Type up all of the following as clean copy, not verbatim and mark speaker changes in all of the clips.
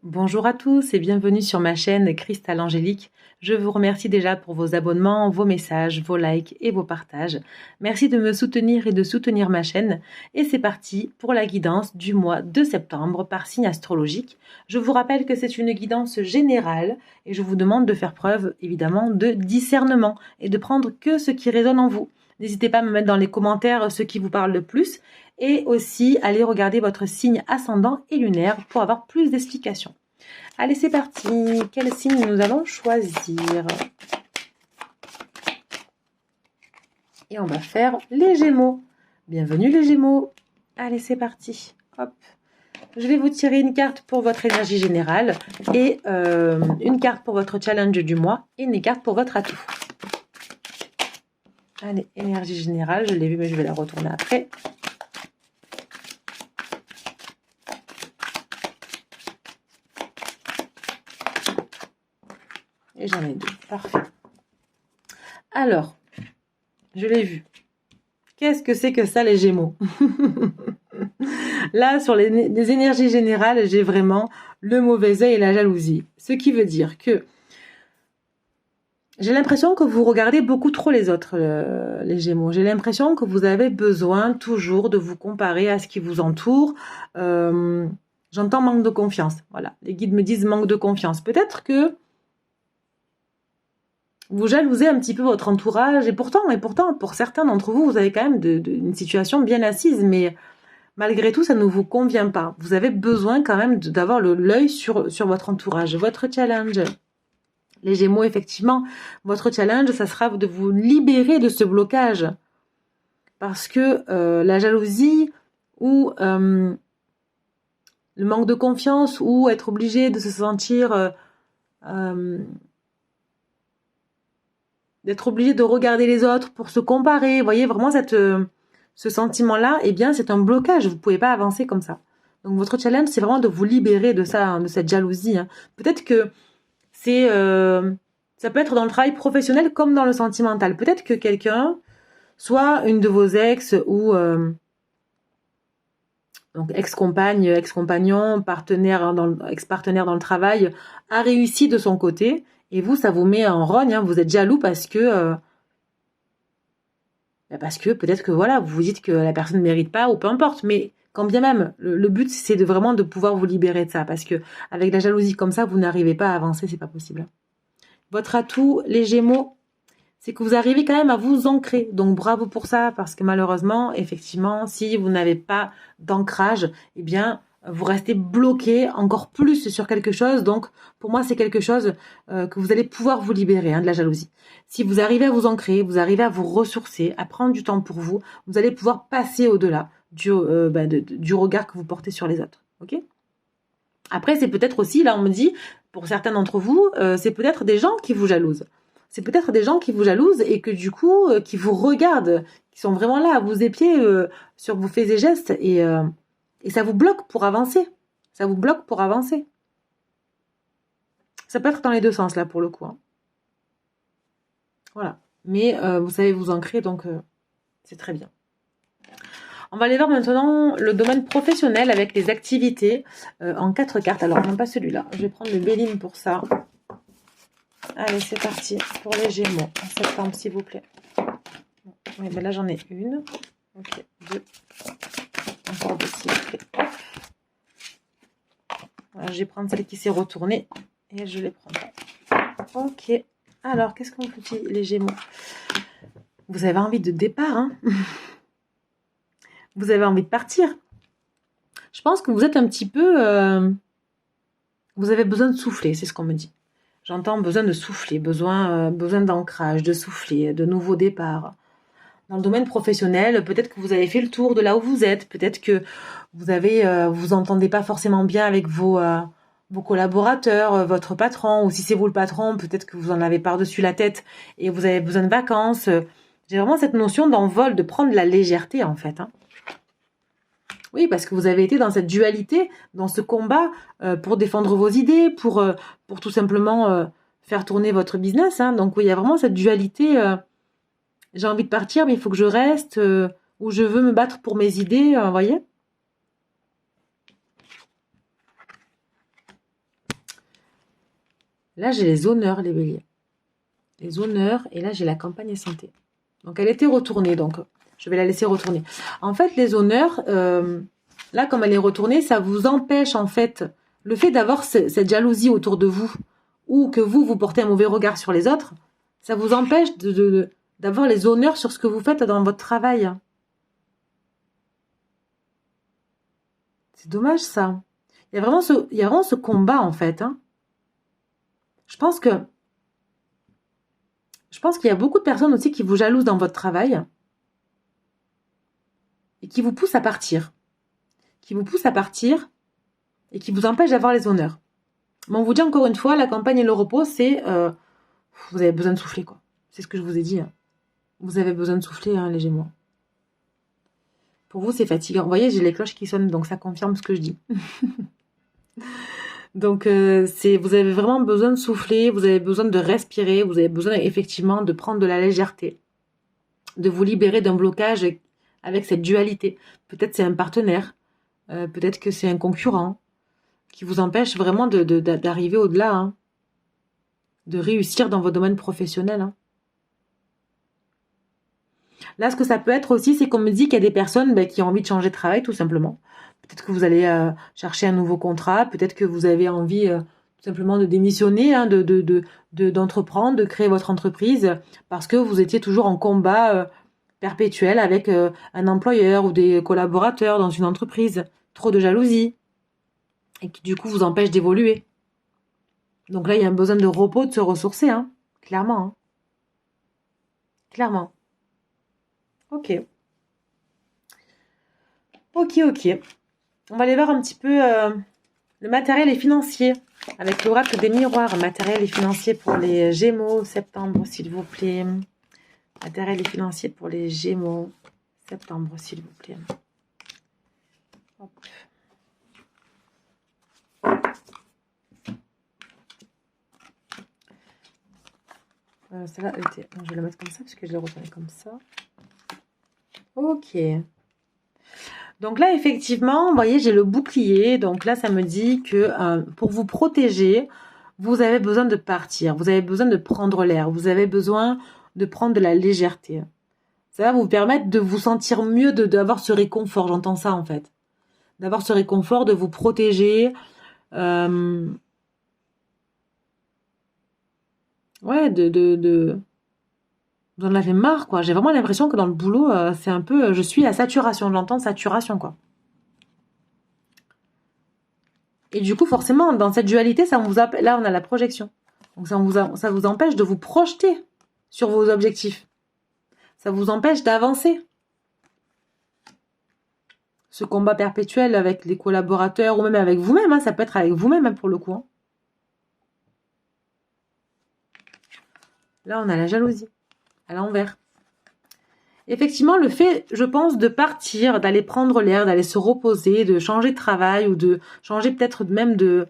Speaker 1: Bonjour à tous et bienvenue sur ma chaîne Cristal Angélique. Je vous remercie déjà pour vos abonnements, vos messages, vos likes et vos partages. Merci de me soutenir et de soutenir ma chaîne. Et c'est parti pour la guidance du mois de septembre par signe astrologique. Je vous rappelle que c'est une guidance générale et je vous demande de faire preuve évidemment de discernement et de prendre que ce qui résonne en vous. N'hésitez pas à me mettre dans les commentaires ce qui vous parle le plus et aussi allez regarder votre signe ascendant et lunaire pour avoir plus d'explications. Allez, c'est parti. Quel signe nous allons choisir? Et on va faire les Gémeaux. Bienvenue les Gémeaux. Allez, c'est parti. Hop. Je vais vous tirer une carte pour votre énergie générale et une carte pour votre challenge du mois et une carte pour votre atout. Allez, énergie générale, je l'ai vu mais je vais la retourner après. Et j'en ai deux. Parfait. Alors, je l'ai vu. Qu'est-ce que c'est que ça, les Gémeaux? Là, sur les énergies générales, j'ai vraiment le mauvais œil et la jalousie. Ce qui veut dire que j'ai l'impression que vous regardez beaucoup trop les autres, les Gémeaux. J'ai l'impression que vous avez besoin toujours de vous comparer à ce qui vous entoure. J'entends manque de confiance. Voilà, les guides me disent manque de confiance. Peut-être que vous jalousez un petit peu votre entourage et pourtant, pour certains d'entre vous, vous avez quand même une situation bien assise, mais malgré tout, ça ne vous convient pas. Vous avez besoin quand même d'avoir l'œil sur votre entourage. Votre challenge, les Gémeaux, effectivement, votre challenge, ça sera de vous libérer de ce blocage. Parce que la jalousie ou le manque de confiance ou être obligé de se sentir... d'être obligé de regarder les autres pour se comparer. Vous voyez, vraiment, ce sentiment-là, eh bien, c'est un blocage. Vous ne pouvez pas avancer comme ça. Donc, votre challenge, c'est vraiment de vous libérer de ça, hein, de cette jalousie. Hein. Peut-être que ça peut être dans le travail professionnel comme dans le sentimental. Peut-être que quelqu'un, soit une de vos ex ou donc ex-compagne, ex-compagnon, ex-partenaire dans le travail, a réussi de son côté. Et vous, ça vous met en rogne, hein, vous êtes jaloux parce que peut-être que voilà, vous vous dites que la personne ne mérite pas ou peu importe. Mais quand bien même, le but, c'est vraiment de pouvoir vous libérer de ça. Parce que avec la jalousie comme ça, vous n'arrivez pas à avancer, c'est pas possible. Votre atout, les Gémeaux, c'est que vous arrivez quand même à vous ancrer. Donc bravo pour ça, parce que malheureusement, effectivement, si vous n'avez pas d'ancrage, eh bien, vous restez bloqué encore plus sur quelque chose. Donc, pour moi, c'est quelque chose que vous allez pouvoir vous libérer de la jalousie. Si vous arrivez à vous ancrer, vous arrivez à vous ressourcer, à prendre du temps pour vous, vous allez pouvoir passer au-delà du regard que vous portez sur les autres. Ok ? Après, c'est peut-être aussi, là, on me dit, pour certains d'entre vous, c'est peut-être des gens qui vous jalousent. C'est peut-être des gens qui vous jalousent et que du coup, qui vous regardent, qui sont vraiment là à vous épier sur vos faits et gestes et ça vous bloque pour avancer. Ça vous bloque pour avancer. Ça peut être dans les deux sens, là, pour le coup. Hein. Voilà. Mais vous savez vous ancrer, donc c'est très bien. On va aller voir maintenant le domaine professionnel avec les activités en 4 cartes. Alors, non pas celui-là. Je vais prendre le Béline pour ça. Allez, c'est parti pour les Gémeaux en septembre, s'il vous plaît. Oui, ben là, j'en ai une. Ok, 2. Encore 2, s'il vous plaît. Voilà, je vais prendre celle qui s'est retournée et je les prends. Ok. Alors, qu'est-ce qu'on vous dit, les Gémeaux? Vous avez envie de départ, hein? Vous avez envie de partir. Je pense que vous êtes un petit peu... vous avez besoin de souffler, c'est ce qu'on me dit. J'entends besoin de souffler, besoin d'ancrage, de souffler, de nouveaux départs. Dans le domaine professionnel, peut-être que vous avez fait le tour de là où vous êtes, peut-être que vous entendez pas forcément bien avec vos collaborateurs, votre patron, ou si c'est vous le patron, peut-être que vous en avez par-dessus la tête et vous avez besoin de vacances. J'ai vraiment cette notion d'envol, de prendre la légèreté en fait. Hein. Oui, parce que vous avez été dans cette dualité, dans ce combat pour défendre vos idées, pour tout simplement faire tourner votre business. Hein. Donc oui, il y a vraiment cette dualité. J'ai envie de partir, mais il faut que je reste, ou je veux me battre pour mes idées, vous voyez ? Là, j'ai les honneurs, les béliers. Les honneurs, et là, j'ai la campagne et santé. Donc, elle était retournée, donc je vais la laisser retourner. En fait, les honneurs, là, comme elle est retournée, ça vous empêche, en fait, le fait d'avoir cette jalousie autour de vous, ou que vous portez un mauvais regard sur les autres, ça vous empêche d'avoir les honneurs sur ce que vous faites dans votre travail. C'est dommage, ça. Il y a vraiment ce combat, en fait. Hein. Je pense qu'il y a beaucoup de personnes aussi qui vous jalousent dans votre travail et qui vous poussent à partir. Qui vous poussent à partir et qui vous empêchent d'avoir les honneurs. Mais on vous dit encore une fois, la campagne et le repos, c'est... vous avez besoin de souffler, quoi. C'est ce que je vous ai dit. Hein. Vous avez besoin de souffler, hein, les Gémeaux. Pour vous, c'est fatigant. Vous voyez, j'ai les cloches qui sonnent, donc ça confirme ce que je dis. Donc, vous avez vraiment besoin de souffler, vous avez besoin de respirer, vous avez besoin effectivement de prendre de la légèreté, de vous libérer d'un blocage avec cette dualité. Peut-être c'est un partenaire, peut-être que c'est un concurrent qui vous empêche vraiment d'arriver au-delà, hein, de réussir dans votre domaine professionnel. Hein. Là, ce que ça peut être aussi, c'est qu'on me dit qu'il y a des personnes qui ont envie de changer de travail, tout simplement. Peut-être que vous allez chercher un nouveau contrat, peut-être que vous avez envie tout simplement de démissionner, hein, d'entreprendre, de créer votre entreprise, parce que vous étiez toujours en combat perpétuel avec un employeur ou des collaborateurs dans une entreprise. Trop de jalousie, et qui du coup vous empêche d'évoluer. Donc là, il y a un besoin de repos, de se ressourcer, hein, clairement. Hein. Clairement. Ok. Ok. On va aller voir un petit peu le matériel et financier avec l'oracle des miroirs. Matériel et financier pour les Gémeaux, septembre, s'il vous plaît. Matériel et financier pour les Gémeaux, septembre, s'il vous plaît. Hop. Celle-là, je vais la mettre comme ça parce que je l'ai retournée comme ça. Ok. Donc là, effectivement, vous voyez, j'ai le bouclier. Donc là, ça me dit que pour vous protéger, vous avez besoin de partir. Vous avez besoin de prendre l'air. Vous avez besoin de prendre de la légèreté. Ça va vous permettre de vous sentir mieux, d'avoir ce réconfort. J'entends ça, en fait. D'avoir ce réconfort, de vous protéger. Ouais, vous en avez marre, quoi. J'ai vraiment l'impression que dans le boulot, c'est un peu... je suis à saturation. J'entends saturation, quoi. Et du coup, forcément, dans cette dualité, ça vous là, on a la projection. Donc, ça vous empêche de vous projeter sur vos objectifs. Ça vous empêche d'avancer. Ce combat perpétuel avec les collaborateurs ou même avec vous-même, hein, ça peut être avec vous-même hein, pour le coup. Hein. Là, on a la jalousie à l'envers. Effectivement, le fait, je pense, de partir, d'aller prendre l'air, d'aller se reposer, de changer de travail ou de changer peut-être même de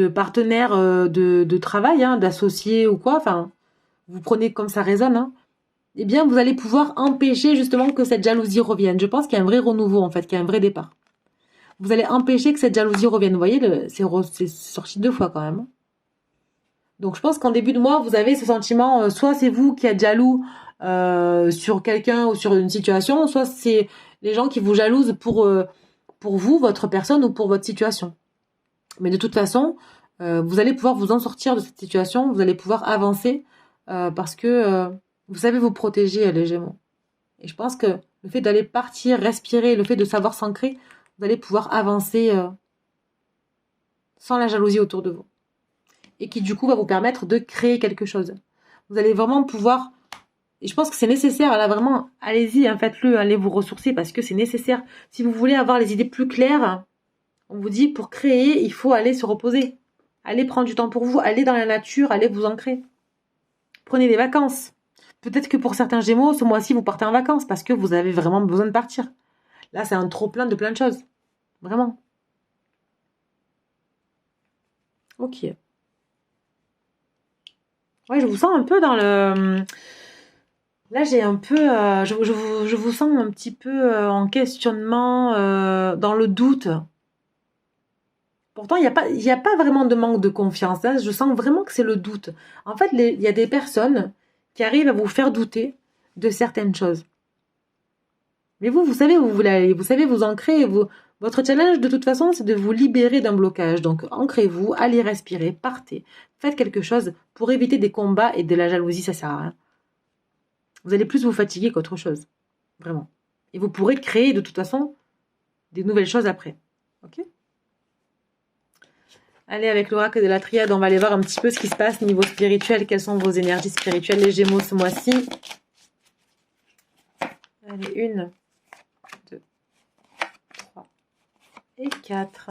Speaker 1: partenaire de travail, hein, d'associé ou quoi, enfin, vous prenez comme ça résonne, hein, eh bien, vous allez pouvoir empêcher justement que cette jalousie revienne. Je pense qu'il y a un vrai renouveau, en fait, qu'il y a un vrai départ. Vous allez empêcher que cette jalousie revienne. Vous voyez, c'est sorti 2 fois quand même. Donc, je pense qu'en début de mois, vous avez ce sentiment, soit c'est vous qui êtes jaloux sur quelqu'un ou sur une situation, soit c'est les gens qui vous jalousent pour vous, votre personne ou pour votre situation. Mais de toute façon, vous allez pouvoir vous en sortir de cette situation, vous allez pouvoir avancer parce que vous savez vous protéger, les Gémeaux. Et je pense que le fait d'aller partir, respirer, le fait de savoir s'ancrer, vous allez pouvoir avancer sans la jalousie autour de vous. Et qui du coup va vous permettre de créer quelque chose. Vous allez vraiment pouvoir... Et je pense que c'est nécessaire, là vraiment, allez-y, hein, faites-le, allez vous ressourcer parce que c'est nécessaire. Si vous voulez avoir les idées plus claires, on vous dit pour créer, il faut aller se reposer. Allez prendre du temps pour vous, allez dans la nature, allez vous ancrer. Prenez des vacances. Peut-être que pour certains Gémeaux, ce mois-ci, vous partez en vacances parce que vous avez vraiment besoin de partir. Là, c'est un trop-plein de plein de choses. Vraiment. Ok. Ouais, je vous sens un peu dans le... Là, j'ai un peu... je vous sens un petit peu en questionnement, dans le doute. Pourtant, il y a pas vraiment de manque de confiance. Hein. Je sens vraiment que c'est le doute. En fait, il y a des personnes qui arrivent à vous faire douter de certaines choses. Mais vous savez où vous voulez aller, vous savez vous ancrer. Votre challenge, de toute façon, c'est de vous libérer d'un blocage. Donc, ancrez-vous, allez respirer, partez. Faites quelque chose pour éviter des combats et de la jalousie, ça sert à rien. Vous allez plus vous fatiguer qu'autre chose. Vraiment. Et vous pourrez créer, de toute façon, des nouvelles choses après. Ok ? Allez, avec l'oracle de la triade, on va aller voir un petit peu ce qui se passe niveau spirituel. Quelles sont vos énergies spirituelles, les Gémeaux, ce mois-ci? Allez, 1, 2, 3 et 4.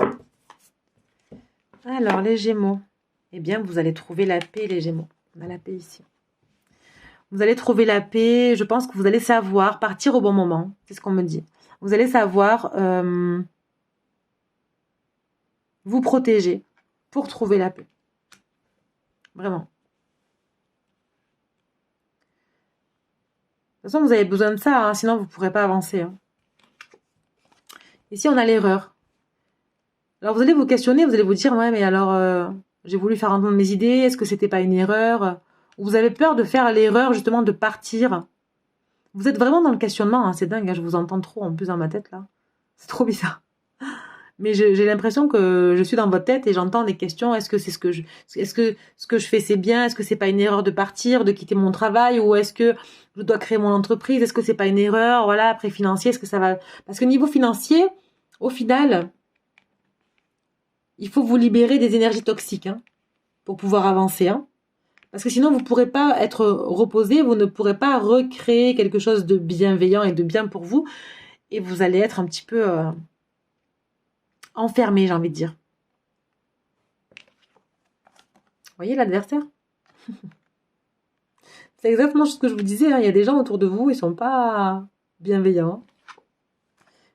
Speaker 1: Alors, les Gémeaux. Eh bien, vous allez trouver la paix, les Gémeaux. On a la paix ici. Vous allez trouver la paix. Je pense que vous allez savoir partir au bon moment. C'est ce qu'on me dit. Vous allez savoir vous protéger pour trouver la paix. Vraiment. De toute façon, vous avez besoin de ça, hein, sinon vous ne pourrez pas avancer. Hein. Ici, on a l'erreur. Alors, vous allez vous questionner, vous allez vous dire, ouais, mais alors, j'ai voulu faire entendre mes idées, est-ce que c'était pas une erreur? Vous avez peur de faire l'erreur, justement, de partir. Vous êtes vraiment dans le questionnement, hein, c'est dingue, hein, je vous entends trop en plus dans ma tête, là. C'est trop bizarre. Mais j'ai l'impression que je suis dans votre tête et j'entends des questions. Est-ce que c'est ce que je fais c'est bien? Est-ce que c'est pas une erreur de partir, de quitter mon travail, ou est-ce que je dois créer mon entreprise? Est-ce que c'est pas une erreur? Voilà, après financier, est-ce que ça va? Parce que niveau financier, au final, il faut vous libérer des énergies toxiques, hein, pour pouvoir avancer, hein. Parce que sinon, vous pourrez pas être reposé, vous ne pourrez pas recréer quelque chose de bienveillant et de bien pour vous, et vous allez être un petit peu enfermé, j'ai envie de dire. Vous voyez l'adversaire? C'est exactement ce que je vous disais, hein. Il y a des gens autour de vous, ils sont pas bienveillants.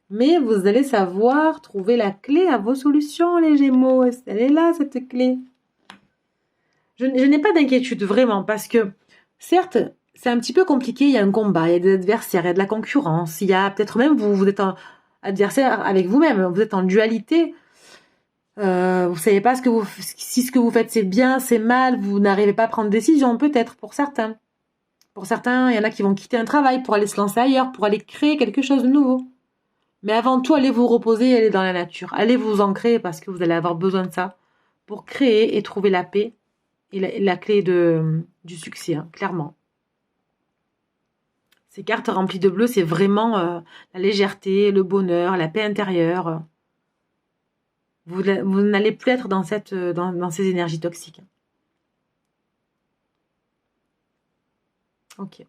Speaker 1: Mais vous allez savoir trouver la clé à vos solutions, les Gémeaux. Elle est là, cette clé. Je n'ai pas d'inquiétude, vraiment, parce que, certes, c'est un petit peu compliqué, il y a un combat, il y a des adversaires, il y a de la concurrence, il y a peut-être même, vous êtes en adversaire avec vous-même, vous êtes en dualité. Vous savez pas si ce que vous faites c'est bien, c'est mal, vous n'arrivez pas à prendre de décision, peut-être, pour certains. Pour certains, il y en a qui vont quitter un travail pour aller se lancer ailleurs, pour aller créer quelque chose de nouveau. Mais avant tout, allez vous reposer et aller dans la nature. Allez vous ancrer parce que vous allez avoir besoin de ça pour créer et trouver la paix et la clé du succès, hein, clairement. Ces cartes remplies de bleu, c'est vraiment la légèreté, le bonheur, la paix intérieure. Vous n'allez plus être dans ces énergies toxiques. Ok.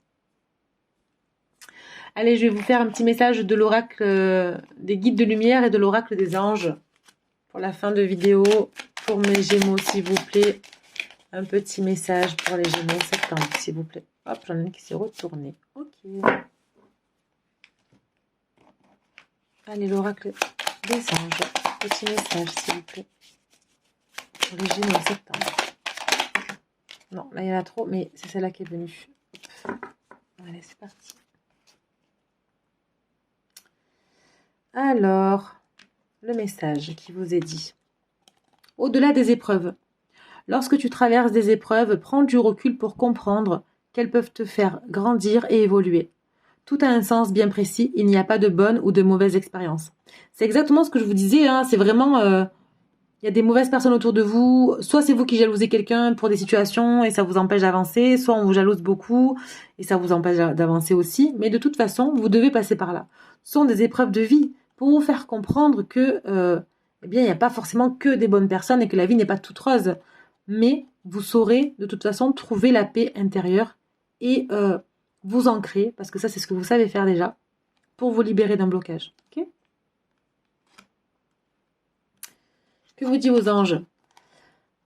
Speaker 1: Allez, je vais vous faire un petit message de l'oracle des guides de lumière et de l'oracle des anges pour la fin de vidéo. Pour mes Gémeaux, s'il vous plaît. Un petit message pour les Gémeaux septembre, s'il vous plaît. Hop, j'en ai une qui s'est retournée. Ok. Allez, l'oracle des anges. Petit message, s'il vous plaît. Pour les Gémeaux septembre. Non, là, il y en a trop, mais c'est celle-là qui est venue. Hop. Allez, c'est parti. Alors, le message qui vous est dit. Au-delà des épreuves. Lorsque tu traverses des épreuves, prends du recul pour comprendre qu'elles peuvent te faire grandir et évoluer. Tout a un sens bien précis, il n'y a pas de bonne ou de mauvaise expérience. C'est exactement ce que je vous disais, hein, c'est vraiment... il y a des mauvaises personnes autour de vous, soit c'est vous qui jalousez quelqu'un pour des situations et ça vous empêche d'avancer, soit on vous jalouse beaucoup et ça vous empêche d'avancer aussi, mais de toute façon, vous devez passer par là. Ce sont des épreuves de vie pour vous faire comprendre que eh bien, il n'y a pas forcément que des bonnes personnes et que la vie n'est pas toute rose. Mais vous saurez de toute façon trouver la paix intérieure et vous ancrer, parce que ça c'est ce que vous savez faire déjà, pour vous libérer d'un blocage. Okay, que vous dit aux anges?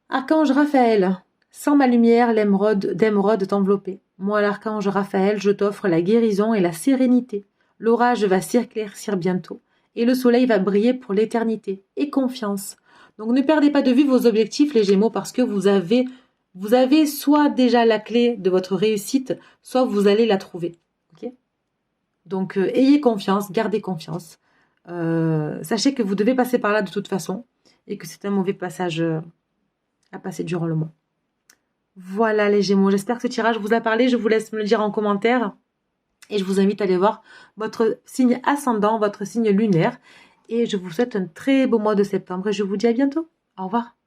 Speaker 1: Archange Raphaël, sans ma lumière, d'émeraude t'envelopper. Moi, l'archange Raphaël, je t'offre la guérison et la sérénité. L'orage va s'éclaircir bientôt, et le soleil va briller pour l'éternité. Et confiance. Donc ne perdez pas de vue vos objectifs, les Gémeaux, parce que vous avez soit déjà la clé de votre réussite, soit vous allez la trouver. Okay, donc ayez confiance, gardez confiance. Sachez que vous devez passer par là de toute façon, et que c'est un mauvais passage à passer durant le mois. Voilà les Gémeaux, j'espère que ce tirage vous a parlé. Je vous laisse me le dire en commentaire. Et je vous invite à aller voir votre signe ascendant, votre signe lunaire. Et je vous souhaite un très beau mois de septembre. Et je vous dis à bientôt. Au revoir.